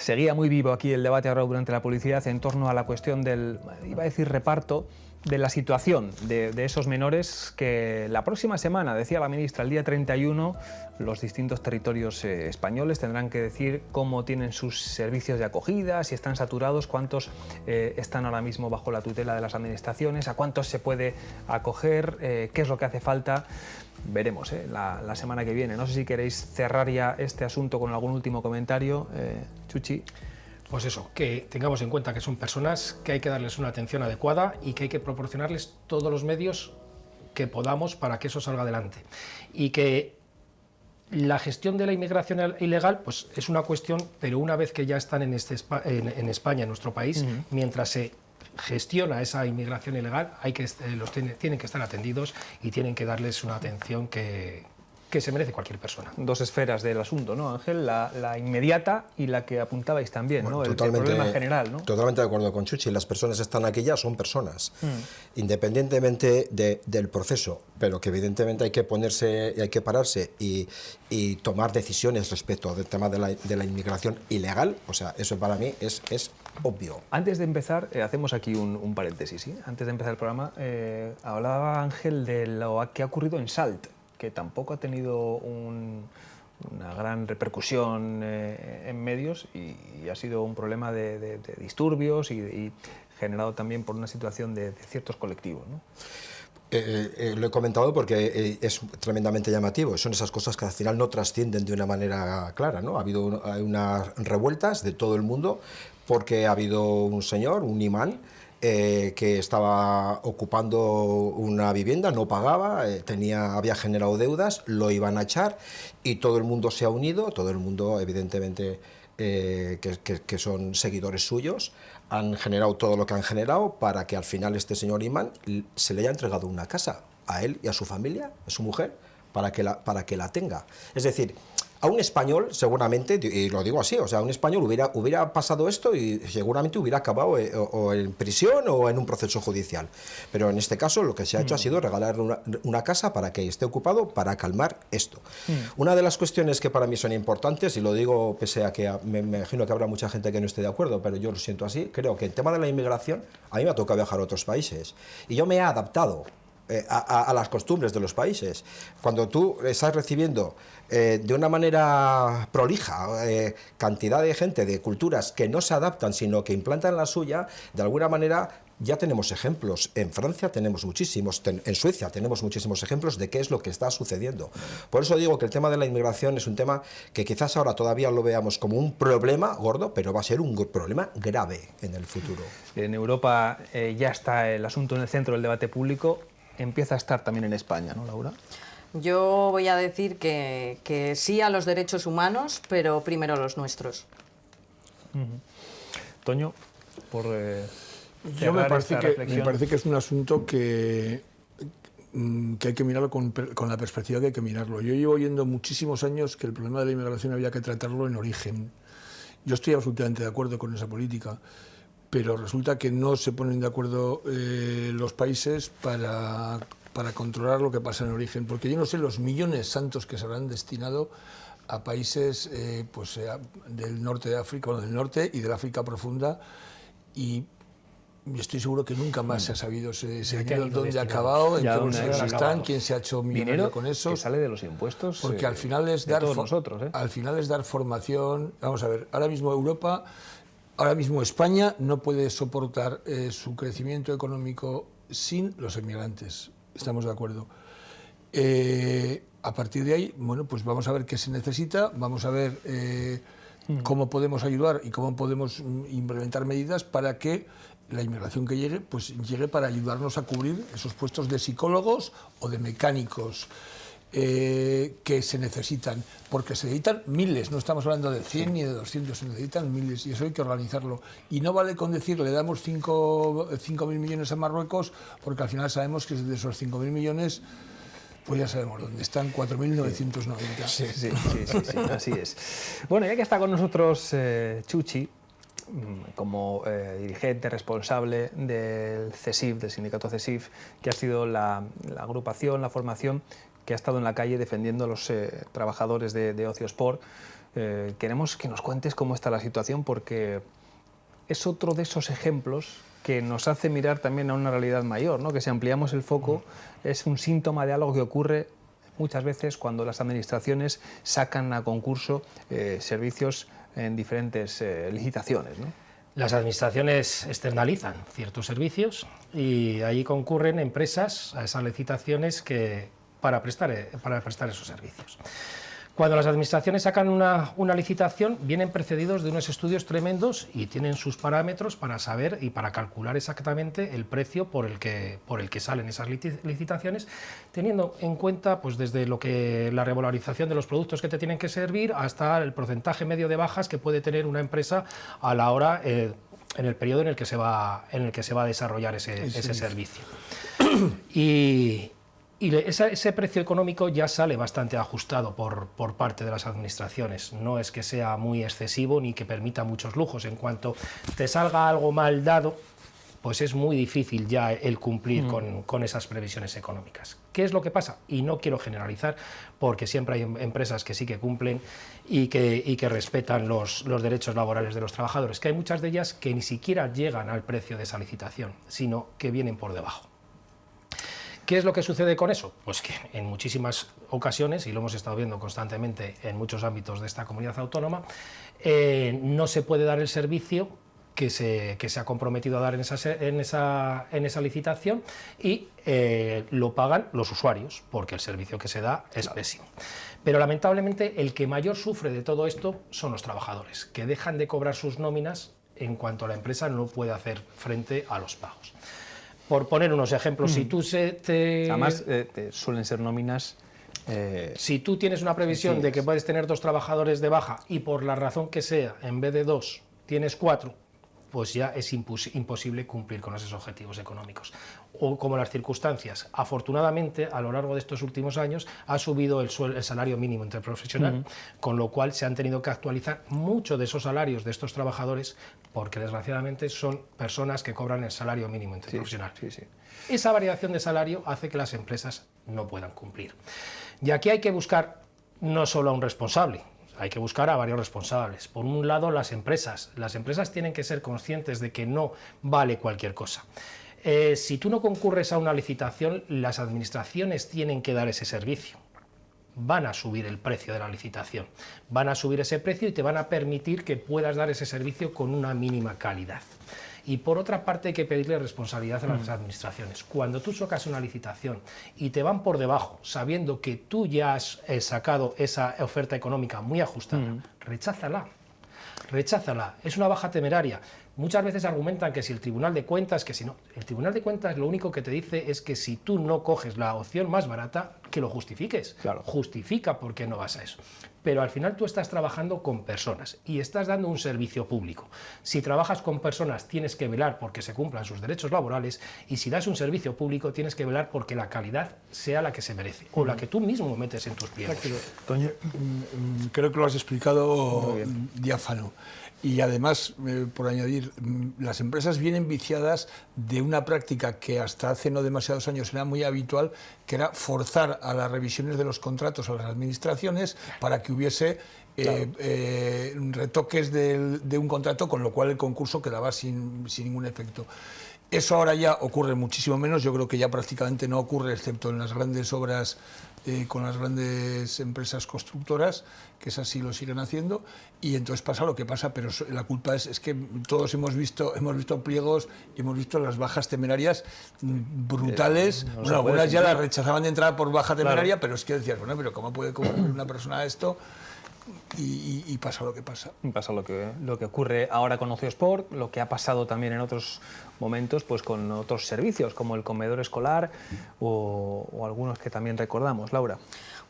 Seguía muy vivo aquí el debate ahora durante la publicidad en torno a la cuestión del, iba a decir, reparto de la situación de esos menores que la próxima semana, decía la ministra, el día 31, los distintos territorios españoles tendrán que decir cómo tienen sus servicios de acogida, si están saturados, cuántos están ahora mismo bajo la tutela de las administraciones, a cuántos se puede acoger, qué es lo que hace falta. Veremos la semana que viene. No sé si queréis cerrar ya este asunto con algún último comentario. Chuchi. Pues eso, que tengamos en cuenta que son personas que hay que darles una atención adecuada y que hay que proporcionarles todos los medios que podamos para que eso salga adelante. Y que la gestión de la inmigración ilegal pues es una cuestión, pero una vez que ya están en España, en nuestro país, mientras se gestiona esa inmigración ilegal, tienen que estar atendidos y tienen que darles una atención que se merece cualquier persona. Dos esferas del asunto, ¿no, Ángel? La inmediata y la que apuntabais también, bueno, ¿no? El problema general, ¿no? Totalmente de acuerdo con Chuchi. Las personas que están aquí ya son personas, independientemente del proceso, pero que evidentemente hay que ponerse, hay que pararse y tomar decisiones respecto del tema de la inmigración ilegal. O sea, eso para mí es obvio. Antes de empezar, hacemos aquí un paréntesis, ¿sí? Antes de empezar el programa, hablaba Ángel de lo que ha ocurrido en Salt, que tampoco ha tenido una gran repercusión en medios y ha sido un problema de disturbios y generado también por una situación de ciertos colectivos, ¿no? Lo he comentado porque es tremendamente llamativo. Son esas cosas que al final no trascienden de una manera clara, ¿no? Ha habido unas revueltas de todo el mundo porque ha habido un señor, un imán, que estaba ocupando una vivienda, no pagaba, había generado deudas, lo iban a echar y todo el mundo se ha unido, todo el mundo evidentemente que son seguidores suyos, han generado todo lo que han generado para que al final este señor imán se le haya entregado una casa a él y a su familia, a su mujer, para que la tenga. Es decir, a un español seguramente, y lo digo así, o sea, a un español hubiera pasado esto y seguramente hubiera acabado o en prisión o en un proceso judicial. Pero en este caso lo que se ha hecho ha sido regalarle una casa para que esté ocupado para calmar esto. Una de las cuestiones que para mí son importantes, y lo digo pese a que me imagino que habrá mucha gente que no esté de acuerdo, pero yo lo siento así, creo que el tema de la inmigración, a mí me ha tocado viajar a otros países y yo me he adaptado a las costumbres de los países. Cuando tú estás recibiendo de una manera prolija cantidad de gente de culturas que no se adaptan sino que implantan la suya, de alguna manera ya tenemos ejemplos. En Francia tenemos muchísimos, en Suecia tenemos muchísimos ejemplos de qué es lo que está sucediendo. Por eso digo que el tema de la inmigración es un tema que quizás ahora todavía lo veamos como un problema gordo, pero va a ser un problema grave en el futuro. En Europa ya está el asunto en el centro del debate público. Empieza a estar también en España, ¿no, Laura? Yo voy a decir que sí a los derechos humanos, pero primero los nuestros. Toño, por yo me parece que es un asunto que hay que mirarlo con la perspectiva que hay que mirarlo. Yo llevo oyendo muchísimos años que el problema de la inmigración había que tratarlo en origen. Yo estoy absolutamente de acuerdo con esa política, pero resulta que no se ponen de acuerdo los países para controlar lo que pasa en origen, porque yo no sé los millones santos que se habrán destinado a países del norte de África, bueno, del norte y del África profunda, y estoy seguro que nunca más se ha sabido ese dinero dónde ha acabado, en qué bolsillos están, quién se ha hecho millonario con eso. Que sale de los impuestos. Porque al final es dar al final es dar formación. Vamos a ver, ahora mismo Europa, ahora mismo España no puede soportar su crecimiento económico sin los emigrantes. Estamos de acuerdo. A partir de ahí, bueno, pues vamos a ver qué se necesita, vamos a ver cómo podemos ayudar y cómo podemos implementar medidas para que la inmigración que llegue, pues llegue para ayudarnos a cubrir esos puestos de psicólogos o de mecánicos que se necesitan, porque se necesitan miles, no estamos hablando de 100 ni de 200, se necesitan miles y eso hay que organizarlo. Y no vale con decir le damos 5.000 millones a Marruecos, porque al final sabemos que de esos 5.000 millones, pues ya sabemos dónde están, 4.990. Sí, así es. Bueno, ya que está con nosotros Chuchi, como dirigente responsable del CESIF, del sindicato CESIF, que ha sido la agrupación, la formación que ha estado en la calle defendiendo a los trabajadores de Ocio Sport, queremos que nos cuentes cómo está la situación, porque es otro de esos ejemplos que nos hace mirar también a una realidad mayor, ¿no? Que si ampliamos el foco es un síntoma de algo que ocurre muchas veces cuando las administraciones sacan a concurso servicios en diferentes licitaciones, ¿no? Las administraciones externalizan ciertos servicios y ahí concurren empresas a esas licitaciones para prestar esos servicios. Cuando las administraciones sacan una licitación, vienen precedidos de unos estudios tremendos y tienen sus parámetros para saber y para calcular exactamente el precio por el que salen esas licitaciones, teniendo en cuenta pues, desde la revalorización de los productos que te tienen que servir hasta el porcentaje medio de bajas que puede tener una empresa a la hora, en el periodo en el que se va a desarrollar ese servicio. Y ese precio económico ya sale bastante ajustado por parte de las administraciones. No es que sea muy excesivo ni que permita muchos lujos. En cuanto te salga algo mal dado, pues es muy difícil ya el cumplir con esas previsiones económicas. ¿Qué es lo que pasa? Y no quiero generalizar, porque siempre hay empresas que sí que cumplen y que respetan los derechos laborales de los trabajadores, que hay muchas de ellas que ni siquiera llegan al precio de esa licitación, sino que vienen por debajo. ¿Qué es lo que sucede con eso? Pues que en muchísimas ocasiones, y lo hemos estado viendo constantemente en muchos ámbitos de esta comunidad autónoma, no se puede dar el servicio que se ha comprometido a dar en esa licitación y lo pagan los usuarios, porque el servicio que se da es pésimo. Pero lamentablemente el que mayor sufre de todo esto son los trabajadores, que dejan de cobrar sus nóminas en cuanto la empresa no puede hacer frente a los pagos. Por poner unos ejemplos, si tú Además, suelen ser nóminas... Si tú tienes una previsión de que puedes tener 2 trabajadores de baja y por la razón que sea, en vez de 2, tienes 4, pues ya es imposible cumplir con esos objetivos económicos. O como las circunstancias. Afortunadamente, a lo largo de estos últimos años, ha subido el salario mínimo interprofesional, con lo cual se han tenido que actualizar mucho de esos salarios de estos trabajadores, porque desgraciadamente son personas que cobran el salario mínimo interprofesional. Esa variación de salario hace que las empresas no puedan cumplir. Y aquí hay que buscar no solo a un responsable, hay que buscar a varios responsables. Por un lado, las empresas. Las empresas tienen que ser conscientes de que no vale cualquier cosa. Si tú no concurres a una licitación, las administraciones tienen que dar ese servicio. Van a subir el precio de la licitación. Van a subir ese precio y te van a permitir que puedas dar ese servicio con una mínima calidad. Y por otra parte hay que pedirle responsabilidad a las administraciones. Cuando tú sacas una licitación y te van por debajo, sabiendo que tú ya has sacado esa oferta económica muy ajustada, recházala. Recházala. Es una baja temeraria. Muchas veces argumentan que si el Tribunal de Cuentas, que si no. El Tribunal de Cuentas lo único que te dice es que si tú no coges la opción más barata, que lo justifiques. Claro. Justifica por qué no vas a eso. Pero al final tú estás trabajando con personas y estás dando un servicio público. Si trabajas con personas tienes que velar porque se cumplan sus derechos laborales, y si das un servicio público tienes que velar porque la calidad sea la que se merece o la que tú mismo metes en tus pliegos. Toño, creo que lo has explicado diáfano. Y además, por añadir, las empresas vienen viciadas de una práctica que hasta hace no demasiados años era muy habitual, que era forzar a las revisiones de los contratos a las administraciones para que hubiese retoques de un contrato, con lo cual el concurso quedaba sin ningún efecto. Eso ahora ya ocurre muchísimo menos, yo creo que ya prácticamente no ocurre, excepto en las grandes obras con las grandes empresas constructoras, que esas sí lo siguen haciendo, y entonces pasa lo que pasa, pero la culpa es que todos hemos visto pliegos y hemos visto las bajas temerarias brutales. Bueno, algunas ya las rechazaban de entrada por baja temeraria, pero es que decías, bueno, pero ¿cómo puede cumplir una persona esto? Y pasa lo que pasa. Pasa lo que ocurre ahora con Ociosport, lo que ha pasado también en otros momentos pues con otros servicios, como el comedor escolar o algunos que también recordamos. Laura.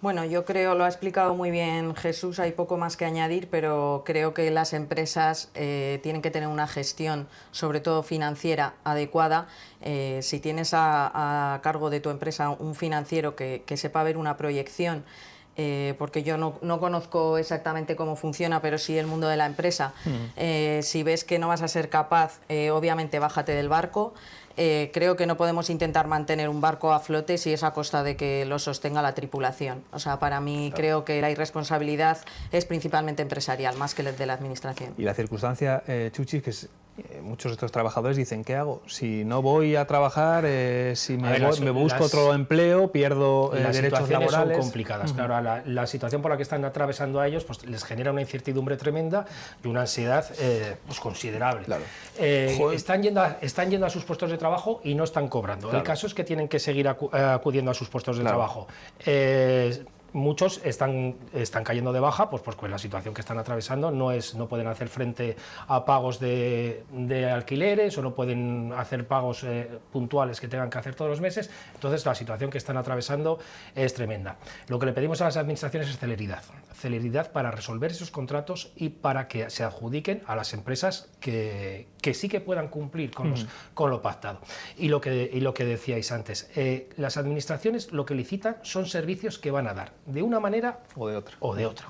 Bueno, yo creo, lo ha explicado muy bien Jesús, hay poco más que añadir, pero creo que las empresas tienen que tener una gestión, sobre todo financiera, adecuada. Si tienes a cargo de tu empresa un financiero que sepa ver una proyección, porque yo no conozco exactamente cómo funciona, pero sí el mundo de la empresa. Si ves que no vas a ser capaz, obviamente bájate del barco. creo que no podemos intentar mantener un barco a flote si es a costa de que lo sostenga la tripulación. O sea, para mí creo que la irresponsabilidad es principalmente empresarial, más que de la administración. Y la circunstancia, Chuchi, que muchos de estos trabajadores dicen, ¿qué hago? Si no voy a trabajar, si me busco otro empleo, pierdo derechos laborales. Son complicadas. Claro, la situación por la que están atravesando a ellos pues, les genera una incertidumbre tremenda y una ansiedad pues, considerable. Claro. Están yendo a sus puestos de trabajo y no están cobrando. Claro. El caso es que tienen que seguir acudiendo a sus puestos de trabajo. Muchos están cayendo de baja, pues porque la situación que están atravesando no pueden hacer frente a pagos de alquileres o no pueden hacer pagos puntuales que tengan que hacer todos los meses. Entonces la situación que están atravesando es tremenda. Lo que le pedimos a las administraciones es celeridad para resolver esos contratos y para que se adjudiquen a las empresas que sí que puedan cumplir con lo pactado. Y lo que decíais antes, las administraciones lo que licitan son servicios que van a dar de una manera o de otra.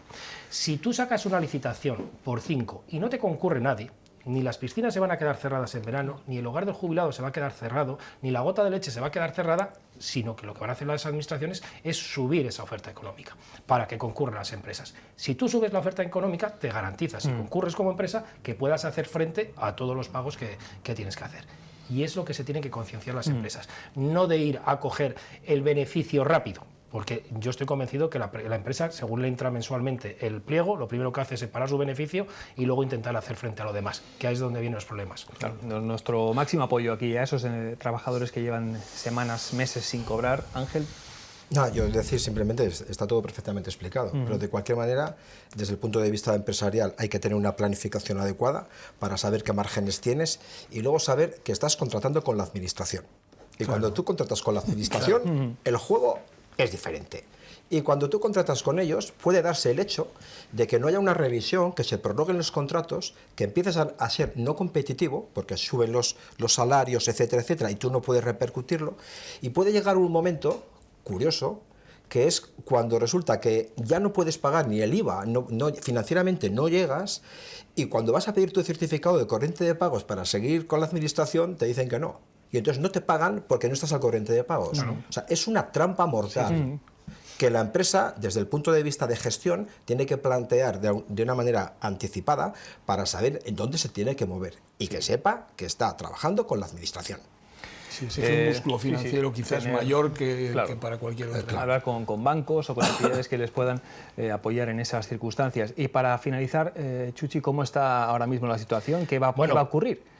Si tú sacas una licitación por 5 y no te concurre nadie, ni las piscinas se van a quedar cerradas en verano, ni el hogar del jubilado se va a quedar cerrado, ni la gota de leche se va a quedar cerrada, sino que lo que van a hacer las administraciones es subir esa oferta económica para que concurran las empresas. Si tú subes la oferta económica, te garantizas, si concurres como empresa, que puedas hacer frente a todos los pagos que tienes que hacer. Y es lo que se tienen que concienciar las empresas, no de ir a coger el beneficio rápido. Porque yo estoy convencido que la empresa, según le entra mensualmente el pliego, lo primero que hace es separar su beneficio y luego intentar hacer frente a lo demás, que ahí es donde vienen los problemas. Claro, nuestro máximo apoyo aquí a esos trabajadores que llevan semanas, meses sin cobrar. Ángel. No, yo decir simplemente, está todo perfectamente explicado, pero de cualquier manera, desde el punto de vista empresarial, hay que tener una planificación adecuada para saber qué márgenes tienes y luego saber que estás contratando con la administración. Y cuando tú contratas con la administración, el juego es diferente. Y cuando tú contratas con ellos, puede darse el hecho de que no haya una revisión, que se prorroguen los contratos, que empieces a ser no competitivo, porque suben los salarios, etcétera, etcétera, y tú no puedes repercutirlo. Y puede llegar un momento curioso, que es cuando resulta que ya no puedes pagar ni el IVA, financieramente no llegas, y cuando vas a pedir tu certificado de corriente de pagos para seguir con la administración, te dicen que no. Y entonces no te pagan porque no estás al corriente de pagos. No. O sea, es una trampa mortal que la empresa, desde el punto de vista de gestión, tiene que plantear de una manera anticipada para saber en dónde se tiene que mover y que sepa que está trabajando con la administración. Sí, es un músculo financiero quizás mayor que para cualquier otro. Hablar con bancos o con entidades que les puedan apoyar en esas circunstancias. Y para finalizar, Chuchi, ¿cómo está ahora mismo la situación? ¿Qué va a ocurrir?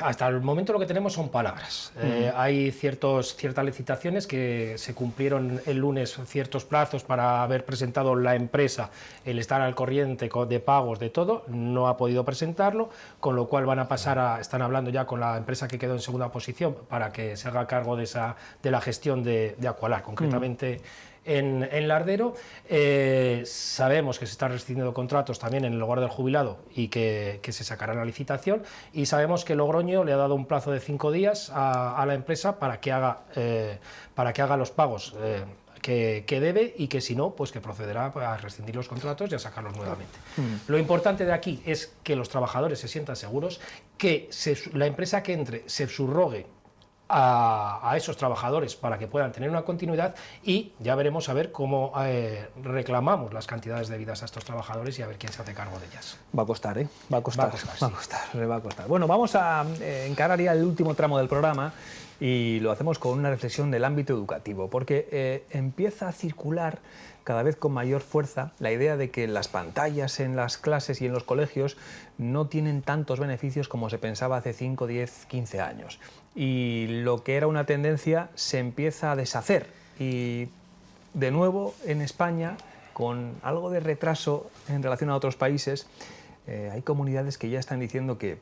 Hasta el momento lo que tenemos son palabras. Hay ciertas licitaciones que se cumplieron el lunes, ciertos plazos para haber presentado la empresa, el estar al corriente de pagos, de todo, no ha podido presentarlo, con lo cual van a pasar están hablando ya con la empresa que quedó en segunda posición para que se haga cargo de la gestión de Aqualar, concretamente en Lardero. Sabemos que se están rescindiendo contratos también en el hogar del jubilado y que se sacará la licitación, y sabemos que Logroño le ha dado un plazo de 5 días a la empresa para que haga los pagos que debe, y que si no, pues que procederá a rescindir los contratos y a sacarlos nuevamente. Lo importante de aquí es que los trabajadores se sientan seguros, que la empresa que entre se subrogue a esos trabajadores para que puedan tener una continuidad, y ya veremos a ver cómo reclamamos las cantidades debidas a estos trabajadores y a ver quién se hace cargo de ellas. Va a costar, ¿eh? Va a costar. Bueno, vamos a encarar ya el último tramo del programa, y lo hacemos con una reflexión del ámbito educativo, porque empieza a circular cada vez con mayor fuerza la idea de que las pantallas en las clases y en los colegios no tienen tantos beneficios como se pensaba hace 5, 10, 15 años. Y lo que era una tendencia se empieza a deshacer. Y de nuevo en España, con algo de retraso en relación a otros países, hay comunidades que ya están diciendo que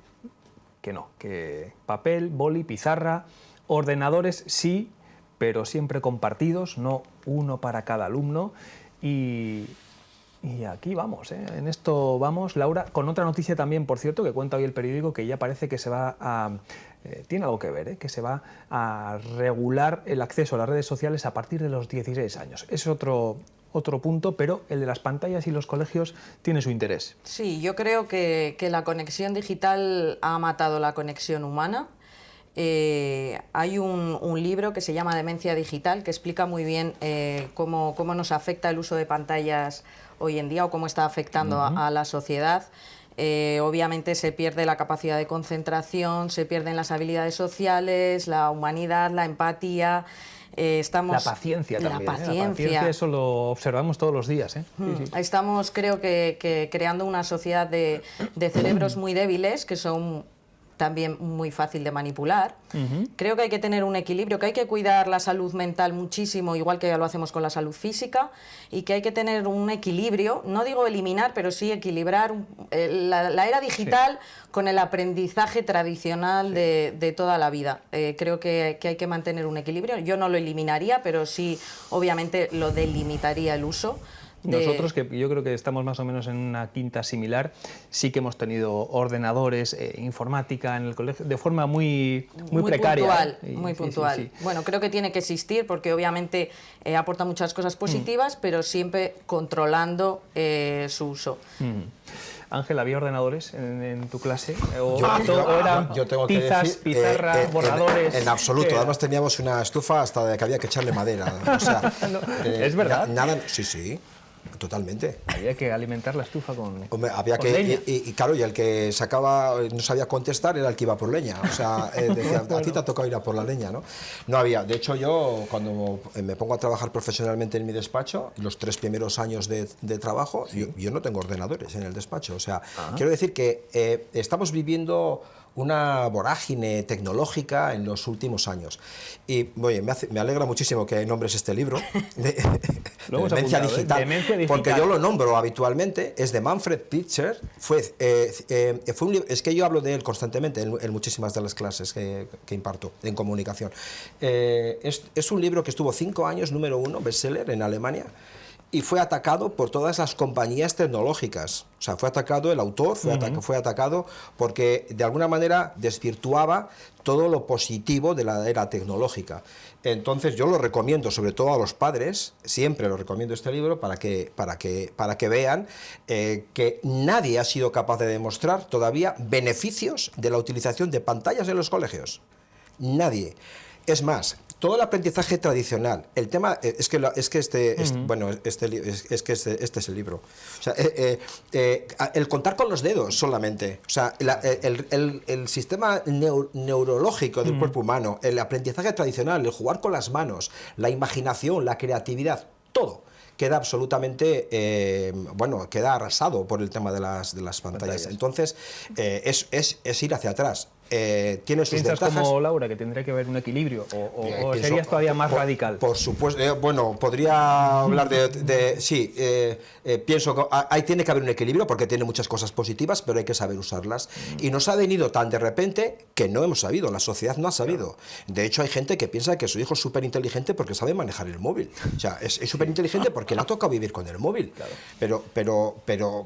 no, que papel, boli, pizarra, ordenadores sí, pero siempre compartidos, no uno para cada alumno. Y aquí vamos, en esto vamos, Laura, con otra noticia también, por cierto, que cuenta hoy el periódico, que ya parece que se va a... tiene algo que ver, que se va a regular el acceso a las redes sociales a partir de los 16 años. Es otro punto, pero el de las pantallas y los colegios tiene su interés. Sí, yo creo que la conexión digital ha matado la conexión humana. hay un libro que se llama Demencia Digital, que explica muy bien cómo nos afecta el uso de pantallas hoy en día o cómo está afectando a la sociedad. Obviamente se pierde la capacidad de concentración, se pierden las habilidades sociales, la humanidad, la empatía. La paciencia también. La paciencia, eso lo observamos todos los días. Sí. Estamos, creo que creando una sociedad de cerebros muy débiles, que son también muy fácil de manipular. Creo que hay que tener un equilibrio, que hay que cuidar la salud mental muchísimo, igual que ya lo hacemos con la salud física, y que hay que tener un equilibrio, no digo eliminar, pero sí equilibrar la era digital con el aprendizaje tradicional de toda la vida. Creo que hay que mantener un equilibrio. Yo no lo eliminaría, pero sí, obviamente, lo delimitaría el uso. Nosotros, que yo creo que estamos más o menos en una quinta similar, sí que hemos tenido ordenadores, informática en el colegio, de forma muy precaria. Muy puntual. Sí. Bueno, creo que tiene que existir porque obviamente aporta muchas cosas positivas, pero siempre controlando su uso. Ángel, ¿había ordenadores en tu clase? ¿O eran tizas, pizarras, borradores? En absoluto. Además teníamos una estufa hasta de que había que echarle madera. O sea, ¿es verdad? Sí. Totalmente. Había que alimentar la estufa con leña. Y claro, y el que no sabía contestar era el que iba por leña. O sea, decía, a ti te ha tocado ir a por la leña, ¿no? No había. De hecho, yo cuando me pongo a trabajar profesionalmente en mi despacho, los 3 primeros años de trabajo, yo no tengo ordenadores en el despacho. O sea, quiero decir que estamos viviendo una vorágine tecnológica en los últimos años. Y oye, me alegra muchísimo que nombres este libro, Demencia Digital, porque yo lo nombro habitualmente, es de Manfred Pitzer. Fue un libro, es que yo hablo de él constantemente en muchísimas de las clases que imparto en comunicación. Es un libro que estuvo 5 años, número 1, bestseller en Alemania, y fue atacado por todas las compañías tecnológicas. O sea, fue atacado el autor, fue atacado porque de alguna manera desvirtuaba todo lo positivo de la era tecnológica. Entonces yo lo recomiendo, sobre todo a los padres, siempre lo recomiendo este libro para que vean que nadie ha sido capaz de demostrar todavía beneficios de la utilización de pantallas en los colegios. Nadie. Es más, todo el aprendizaje tradicional, el tema es que este es el libro. O sea, el contar con los dedos solamente, o sea, el sistema neurológico del cuerpo humano, el aprendizaje tradicional, el jugar con las manos, la imaginación, la creatividad, todo queda absolutamente, queda arrasado por el tema de las pantallas. Entonces, es ir hacia atrás. Tiene sus ¿Piensas ventajas. como Laura que tendría que haber un equilibrio o serías todavía más radical? Por supuesto, podría hablar sí, pienso que ahí tiene que haber un equilibrio porque tiene muchas cosas positivas, pero hay que saber usarlas. Y nos ha venido tan de repente que no hemos sabido, la sociedad no ha sabido. De hecho, hay gente que piensa que su hijo es súper inteligente porque sabe manejar el móvil. O sea, es súper inteligente porque le ha tocado vivir con el móvil. Claro.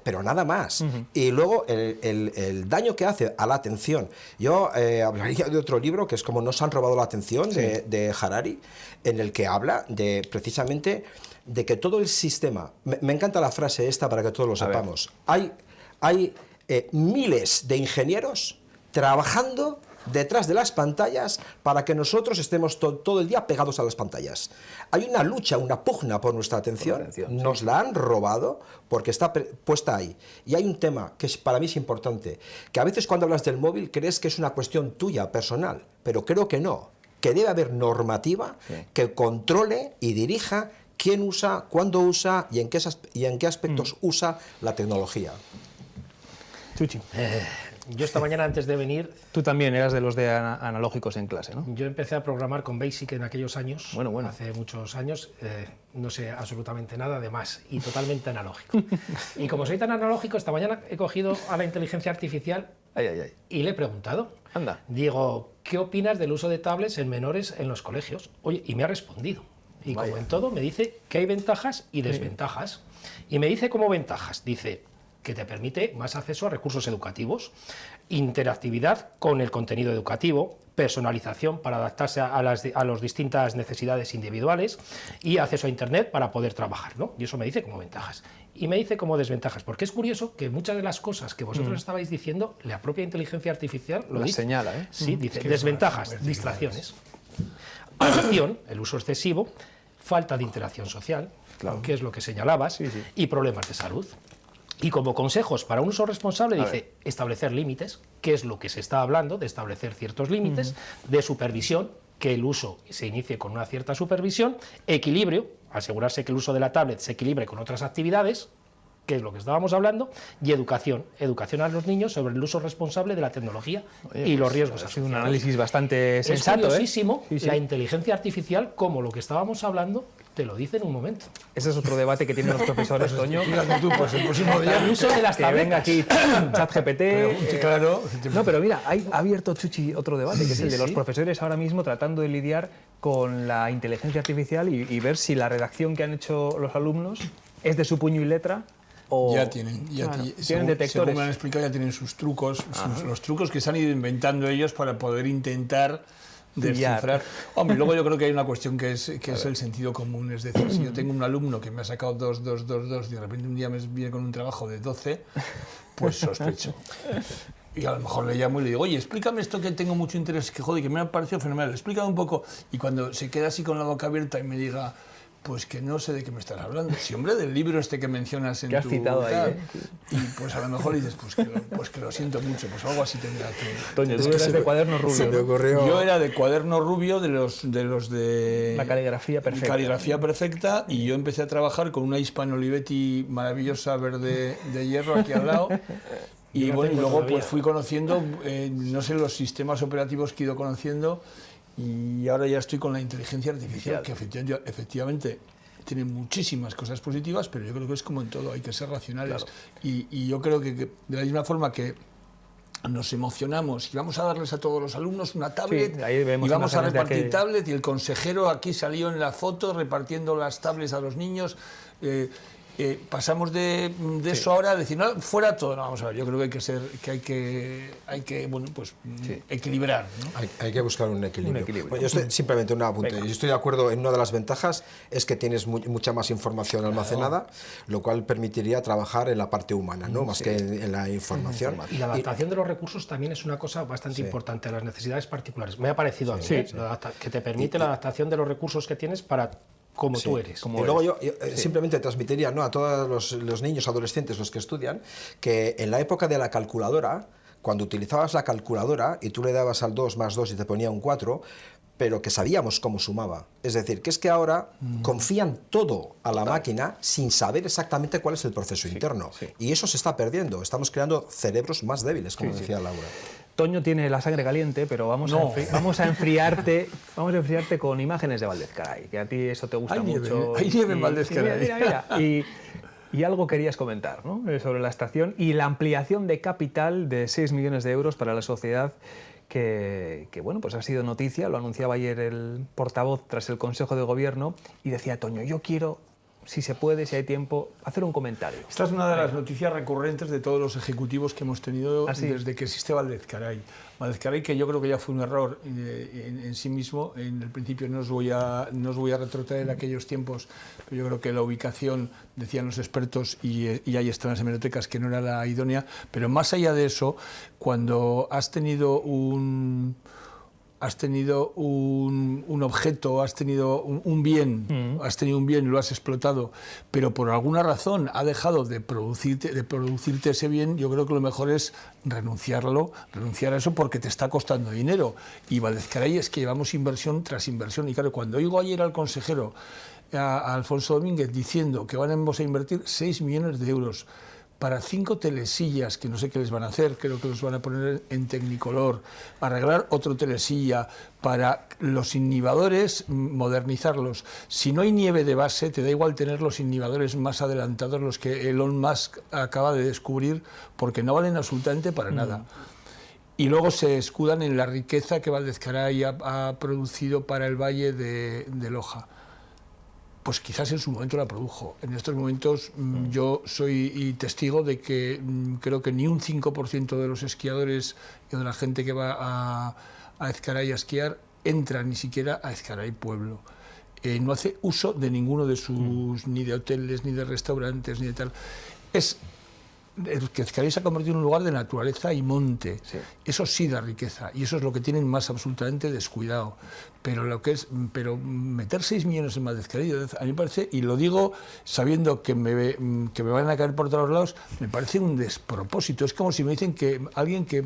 Pero nada más. Y luego el daño que hace a la atención. Yo hablaría de otro libro que es como Nos han robado la atención, de Harari, en el que habla precisamente de que todo el sistema, me encanta la frase esta para que todos lo sepamos, hay miles de ingenieros trabajando detrás de las pantallas para que nosotros estemos todo el día pegados a las pantallas. Hay una lucha, una pugna por nuestra atención, nos la han robado porque está puesta ahí. Y hay un tema que para mí es importante, que a veces cuando hablas del móvil crees que es una cuestión tuya, personal, pero creo que no, que debe haber normativa que controle y dirija quién usa, cuándo usa y en qué aspectos usa la tecnología. Chuchi. Yo esta mañana antes de venir... Tú también eras de los de analógicos en clase, ¿no? Yo empecé a programar con BASIC en aquellos años, bueno. hace muchos años, no sé absolutamente nada de más y totalmente analógico. Y como soy tan analógico, esta mañana he cogido a la inteligencia artificial y le he preguntado. Anda. Digo, ¿qué opinas del uso de tablets en menores en los colegios? Oye, y me ha respondido. Y como en todo, me dice que hay ventajas y desventajas. Y me dice como ventajas, dice... que te permite más acceso a recursos educativos, interactividad con el contenido educativo, personalización para adaptarse a las distintas necesidades individuales y acceso a Internet para poder trabajar, ¿no? Y eso me dice como ventajas. Y me dice como desventajas, porque es curioso que muchas de las cosas que vosotros estabais diciendo, la propia inteligencia artificial lo dice. Señala, ¿eh? Sí, dice desventajas, distracciones, adicción, el uso excesivo, falta de interacción social, que es lo que señalabas, y problemas de salud. Y como consejos para un uso responsable dice establecer límites, que es lo que se está hablando, de establecer ciertos límites, de supervisión, que el uso se inicie con una cierta supervisión, equilibrio, asegurarse que el uso de la tablet se equilibre con otras actividades, que es lo que estábamos hablando, y educación a los niños sobre el uso responsable de la tecnología y los riesgos Ha sido asociados. un análisis bastante Es sensato, curiosísimo Sí, sí. la inteligencia artificial, como lo que estábamos hablando, te lo dice en un momento. Ese es otro debate que tienen los profesores, Toño. Fíjate tú, pues el próximo día... El uso de las Que venga tabletas. aquí ChatGPT. Claro. No, pero mira, ha abierto Chuchi otro debate, que es el de los profesores ahora mismo tratando de lidiar con la inteligencia artificial y ver si la redacción que han hecho los alumnos es de su puño y letra o... Ya tienen, tienen detectores. Según me han explicado, ya tienen sus trucos, los trucos que se han ido inventando ellos para poder intentar descifrar. Hombre, luego yo creo que hay una cuestión que es el sentido común. Es decir, si yo tengo un alumno que me ha sacado 2, 2, 2, 2 y de repente un día me viene con un trabajo de 12, pues sospecho. Y a lo mejor le llamo y le digo, oye, explícame esto que tengo mucho interés, que joder, que me ha parecido fenomenal, explícame un poco. Y cuando se queda así con la boca abierta y me diga, pues que no sé de qué me estás hablando. Si, hombre, del libro este que mencionas en que has tu... citado ahí, ¿eh? Y pues a lo mejor dices, pues que lo siento mucho, pues algo así tendrá que... Toño, tú eres de cuaderno rubio. Se me ¿no? ocurrió... Yo era de cuaderno rubio de los de La caligrafía perfecta. Caligrafía perfecta, y yo empecé a trabajar con una Hispano Olivetti maravillosa verde de hierro aquí al lado. Y Yo la bueno, y tengo luego todavía. pues fui conociendo, no sé, los sistemas operativos que he ido conociendo, y ahora ya estoy con la inteligencia artificial, que efectivamente tiene muchísimas cosas positivas, pero yo creo que es como en todo, hay que ser racionales. Y yo creo que de la misma forma que nos emocionamos y vamos a darles a todos los alumnos una tablet, Sí, ahí vemos y vamos a imágenes de repartir aquel- tablet, y el consejero aquí salió en la foto repartiendo las tablets a los niños. Pasamos de eso ahora a decir, no, fuera todo. No, vamos a ver, yo creo que hay que bueno, pues equilibrar, ¿no? Hay que buscar un equilibrio. equilibrio. Bueno, yo estoy, simplemente un apunte. Yo estoy de acuerdo en una de las ventajas, es que tienes mucha más información almacenada, lo cual permitiría trabajar en la parte humana, ¿no? Más que en la información. Y la adaptación de los recursos también es una cosa bastante importante a las necesidades particulares. Me ha parecido a mí, que te permite la adaptación de los recursos que tienes para como tú eres. Y luego yo simplemente transmitiría, ¿no?, a todos los niños, adolescentes, los que estudian, que en la época de la calculadora, cuando utilizabas la calculadora y tú le dabas al 2 más 2 y te ponía un 4, pero que sabíamos cómo sumaba. Es decir, que es que ahora confían todo a la máquina sin saber exactamente cuál es el proceso interno. Y eso se está perdiendo. Estamos creando cerebros más débiles, como decía Laura. Toño tiene la sangre caliente, pero vamos a enfriarte con imágenes de Valdezcaray, que a ti eso te gusta mucho. Hay nieve en Valdezcaray. Mira. Y algo querías comentar, ¿no?, sobre la estación y la ampliación de capital de 6 millones de euros para la sociedad, que bueno, pues ha sido noticia, lo anunciaba ayer el portavoz tras el Consejo de Gobierno, y decía Toño, yo quiero, si se puede, si hay tiempo, hacer un comentario. Esta es una de las noticias recurrentes de todos los ejecutivos que hemos tenido ¿Ah, sí? desde que existe Valdezcaray. Valdezcaray, que yo creo que ya fue un error en sí mismo. En el principio no os voy a retrotraer aquellos tiempos, pero yo creo que la ubicación, decían los expertos, y ahí están las hemerotecas, que no era la idónea. Pero más allá de eso, cuando has tenido un objeto, has tenido un bien, lo has explotado, pero por alguna razón ha dejado de producirte ese bien, yo creo que lo mejor es renunciar a eso, porque te está costando dinero. Y Valdezcaray es que llevamos inversión tras inversión. Y claro, cuando oigo ayer al consejero, a Alfonso Domínguez, diciendo que vamos a invertir 6 millones de euros para 5 telesillas, que no sé qué les van a hacer, creo que los van a poner en Tecnicolor, arreglar otro telesilla, para los inhibidores, modernizarlos. Si no hay nieve de base, te da igual tener los inhibidores más adelantados, los que Elon Musk acaba de descubrir, porque no valen absolutamente para nada. Y luego se escudan en la riqueza que Valdezcaray ha producido para el valle de Loja. pues quizás en su momento la produjo. En estos momentos yo soy testigo de que creo que ni un 5% de los esquiadores y de la gente que va a Ezcaray a esquiar entra ni siquiera a Ezcaray pueblo. No hace uso de ninguno de sus, ni de hoteles, ni de restaurantes, ni de tal. Que Ezcaray se ha convertido en un lugar de naturaleza y monte. Sí. Eso sí da riqueza, y eso es lo que tienen más absolutamente descuidado. Pero meter 6 millones en más de Ezcaray, a mí me parece, y lo digo sabiendo que me van a caer por todos lados, me parece un despropósito. Es como si me dicen que alguien que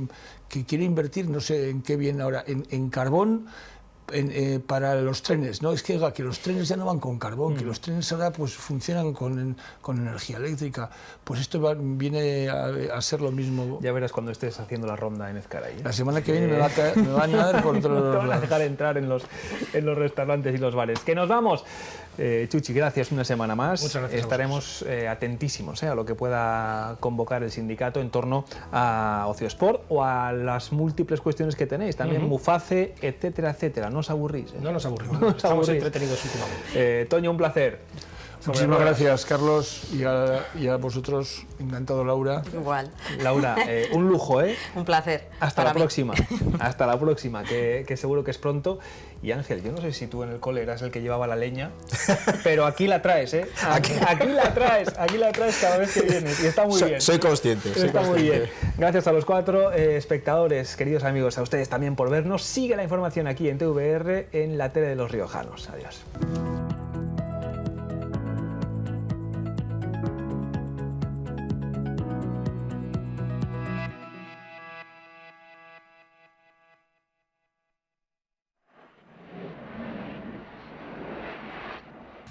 quiere invertir, no sé en qué viene ahora, en carbón, para los trenes, ¿no? Es que los trenes ya no van con carbón, que los trenes ahora pues funcionan con energía eléctrica. Pues esto viene a ser lo mismo. Ya verás cuando estés haciendo la ronda en Ezcaray, ¿eh? La semana que viene me van a dar por todos los lados. Te van a dejar entrar en los restaurantes y los bares. ¡Que nos vamos! Chuchi, gracias una semana más. Muchas gracias. Estaremos atentísimos a lo que pueda convocar el sindicato en torno a Ocio Sport o a las múltiples cuestiones que tenéis. También Muface, etcétera, etcétera. No os aburrís, ¿eh? No nos aburrimos. Estamos entretenidos últimamente. Toño, un placer. Muchísimas gracias, Carlos, y a vosotros. Encantado, Laura. Igual. Laura, un lujo, ¿eh? Un placer. Hasta la próxima. Hasta la próxima, que seguro que es pronto. Y Ángel, yo no sé si tú en el cole eras el que llevaba la leña, pero aquí la traes, ¿eh? Aquí la traes cada vez que vienes y está muy bien. Soy consciente. Está muy bien. Gracias a los 4 espectadores, queridos amigos, a ustedes también por vernos. Sigue la información aquí en TVR, en la tele de los riojanos. Adiós.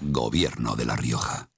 Gobierno de La Rioja.